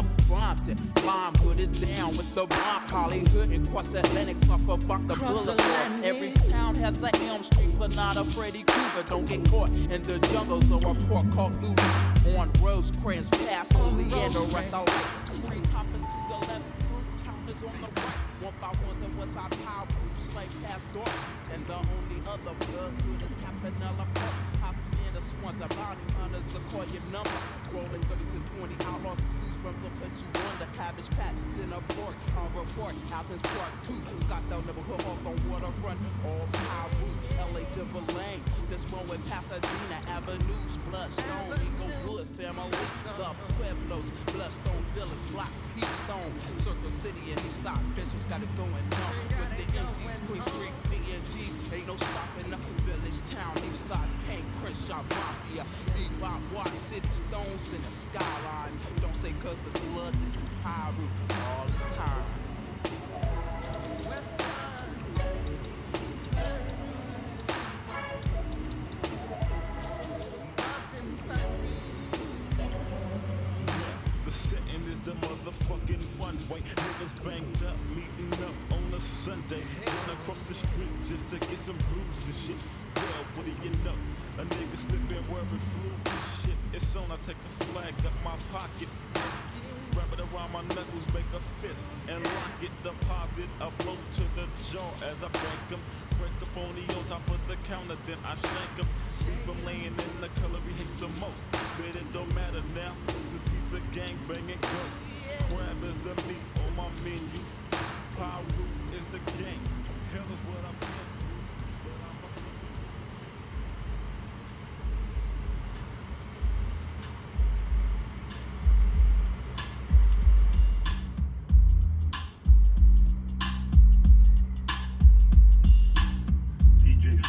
left Brompton. Bomb hood is down with the bomb. Hollywood and cross Atlantic off of Bunker Boulevard. Every town has a Elm Street, but not a Freddy Krueger. Don't get caught in the jungles or a port called Luda. On Rosecrans Pass, Oleander at the light. Tree hoppers to the left, counters on the right. One by ones and what's our power? Slave past door. And the only other blood good is Campanella Park. Hacienda Swans, the bounty hunters, a call your number. Rolling 30s and 20 outlaws, goosebumps will put you on the cabbage patches in a port. On report, Athens Park 2. Scottsdale neighborhood off on waterfront. All powers, LA Denver Lane. This one with Pasadena Avenues, Bloodstone, Eaglewood, family. The Pueblos, Bloodstone Villas, Block, Keystone, Circle City, and Eastside. Bishops got it going on. With the MGs, Queen Street, B&Gs, ain't no stopping up. Village Town, Eastside, Paint, Crenshaw, Mafia, Bebop, Watt City, Stones, and the skylines. Don't say cuz the blood, this is Pyro all the time. The motherfucking runway, niggas banged up, meeting up on a Sunday. Run across the street just to get some blues and shit. Well, what do you know? A nigga slipping wearing flu and shit. It's on, I take the flag up my pocket. Wrap it around my knuckles, make a fist and lock it. Deposit a blow to the jaw as I break them. Break the phony on top of the counter, then I shank him. Keep him laying in the color he hates the most. But it don't matter now, cause he's a gang-banging ghost. Crab is the meat on my menu. Pyro is the game. Hell is what I'm in. But I'm a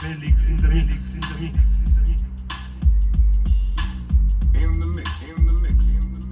Felix in the mix, in the mix, in the mix. In the mix, in the mix, in the mix.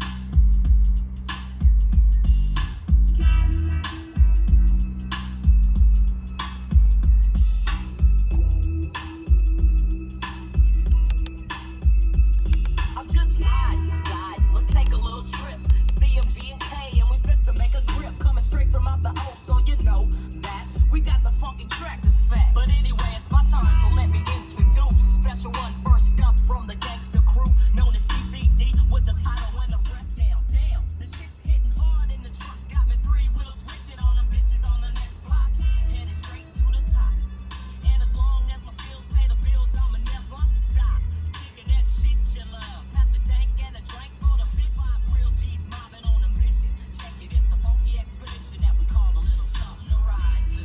I'm just riding side. Let's take a little trip. CMG and K, and we fist to make a grip. Coming straight from out the O, so you know that we got the funky track that's fat. But anyway, it's my turn, so let me introduce special one first up from the gangster crew, known as CCD, with the title and the rest down. Damn, this shit's hitting hard in the truck. Got me 3 wheels switching on them bitches on the next block. Headed straight to the top. And as long as my skills pay the bills, I'ma never stop. Kicking that shit you love. Pass the dank and a drink for the bitch. 5 real G's mobbing on a mission. Check it, it's the funky expedition that we call a little something to ride to.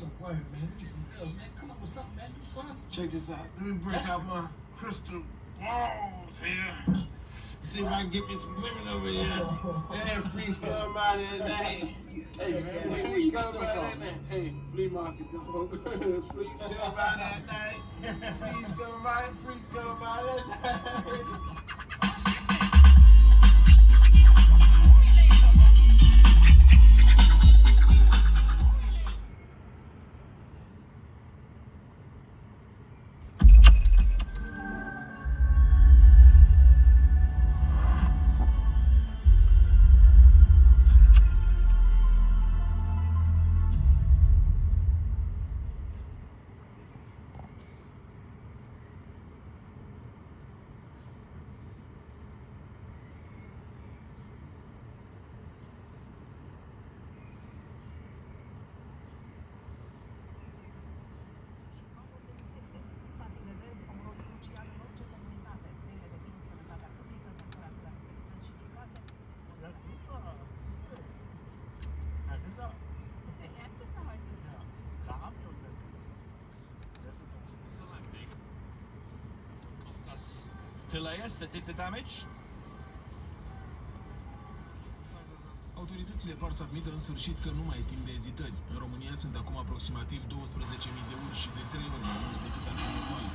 Yo, word, man. Let me some bills, man. Come up with something, man. Do something. Check this out. Let me break out my crystal balls here. See if I can get me some women over here. Yeah, freeze come out of that night. Hey, man, where you come out that night? Hey, flea market, dog. Freeze come out that night. Freeze come out that night. Peleas that did the damage. Autoritățile par să admită în sfârșit că nu mai e timp de ezitări. În România sunt acum aproximativ 12.000 de urși și de 3 ori mai mulți decât acum noi.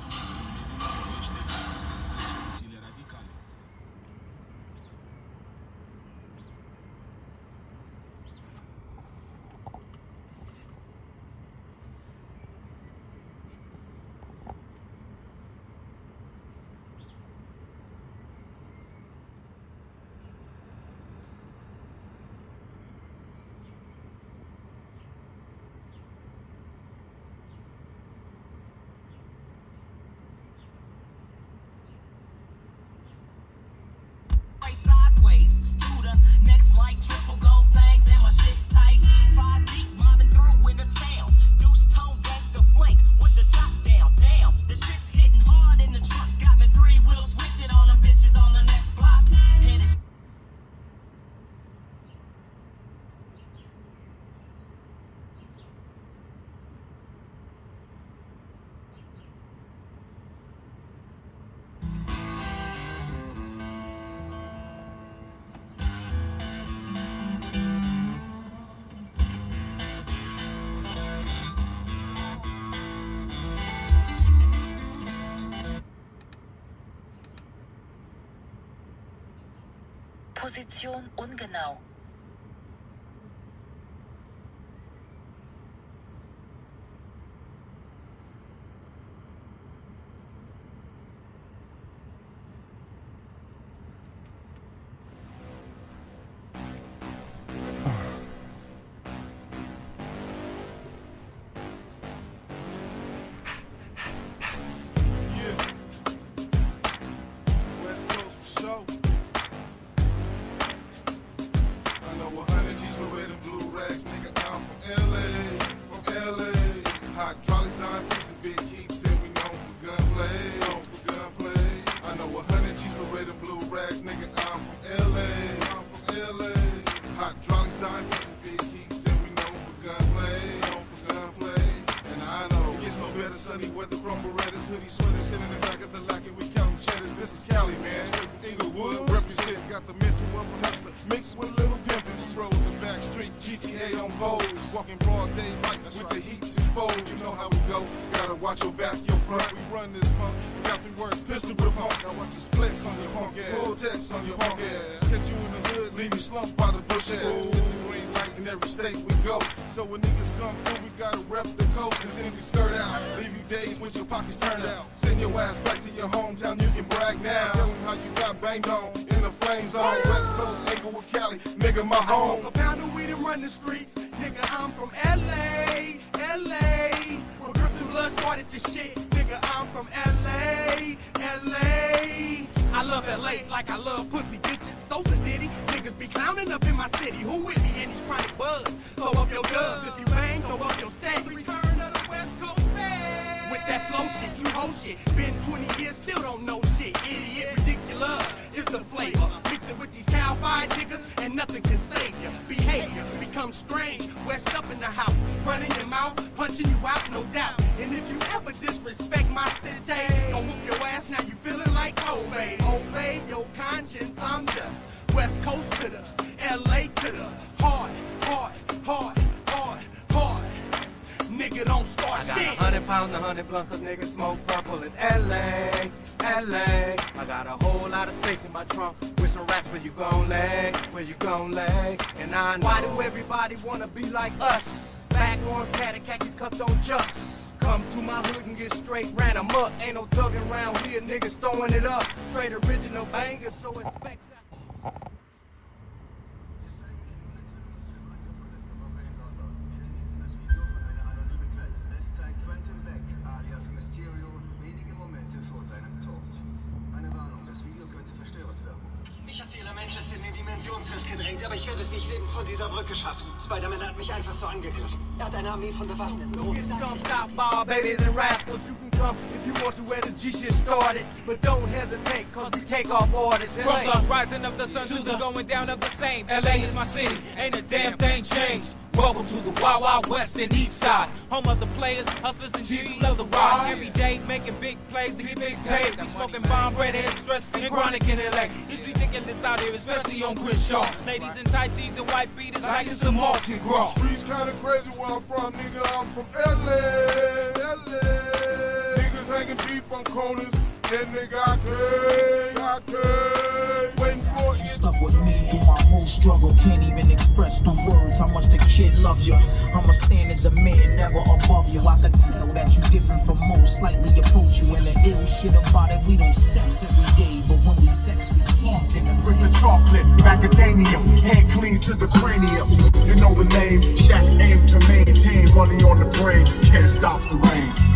Soluțiile radicale. Position ungenau. Sunny weather from Berettas, hoodie sweaters, sitting in the back of the lock and we counting cheddar. This is Cali, man, straight from Inglewood. Represent, got the mental of a hustler, mixed with a little pimpin'. These roads the back street, GTA on Vogue. Walking broad daylight with the heats exposed. You know how we go, gotta watch your back, your front. We run this punk, we got 3 words, pistol with a punk. Now watch this flex on your punk ass, full text on your punk ass. Catch you in the hood, leave you slumped by the bush ass. Green light in every state we go. So when niggas come through, we gotta rep the coast and then we skirt out. Leave you days with your pockets turned out. Send your ass back to your hometown, you can brag now. Tell them how you got banged on in the flame zone. West Coast, Inglewood, Cali, nigga, my home. A pound of weed and run the streets. Nigga, I'm from LA, LA. Where Crips and Blood started this shit. Nigga, I'm from LA, LA. I love LA like I love pussy bitches. Sosa Diddy. Niggas be clowning up in my city. Who with me in these chronic buds? Throw up your dubs. If you bang, throw up your set. Return of the West Coast man. With that flow shit, you hoe shit. Been 20 years, still don't know shit. Idiot, ridiculous. It's the flavor. Mix it with these cow-fied niggas and nothing can save you. Behavior becomes strange. West up in the house. Running your mouth, punching you out, no doubt. And if you ever disrespect my city, gon' whoop your ass, now you feeling like Obey. Obey your conscience, I'm just West Coast to the LA to the hard, hard, hard, hard, hard. Nigga don't start shit. I got 100 pounds, 100 blunts, cause niggas smoke purple in LA, LA. I got a whole lot of space in my trunk with some rats. Where you gon' lay? Where you gon' lay? And I know, why do everybody wanna be like us? Bag orange, padded khakis, cuffed on chucks. Come to my hood and get straight ran amok. Ain't no thuggin' around here, niggas throwing it up. Straight original bangers, so expect that. Manchester in den Dimensionsriss gedrängt, aber ich werde es nicht lebend von dieser Brücke schaffen. Spider-Man hat mich einfach so angegriffen. Er hat eine Armee von bewaffneten Don't get stumped out by all babies and rascals. You can come if you want to where the G shit started. But don't hesitate, cause we take off orders. From the rising of the sun to the going down of the same. LA is my city, ain't a damn thing changed. Welcome to the Wild Wild West and East Side. Home of the players, hustlers, and G's who love the ride. Every day making big plays to get big paid. We smoking bomb, bread, and stress, and chronic in LA. It's ridiculous out here, especially on Crenshaw. Ladies in tight jeans and white beaters like it's a Martin Gras. Streets kinda crazy where I'm from, nigga. I'm from LA, LA. Niggas hanging deep on corners. Then they got waiting for You stuck with me through my whole struggle. Can't even express through words how much the kid loves you. I'ma stand as a man, never above you. I can tell that you different from most, slightly approach you. And the ill shit about it, we don't sex every day, but when we sex, we tease in the Bring the chocolate, macadamia, hand clean to the cranium. You know the name, Shaq aim to maintain, money on the brain, can't stop the rain.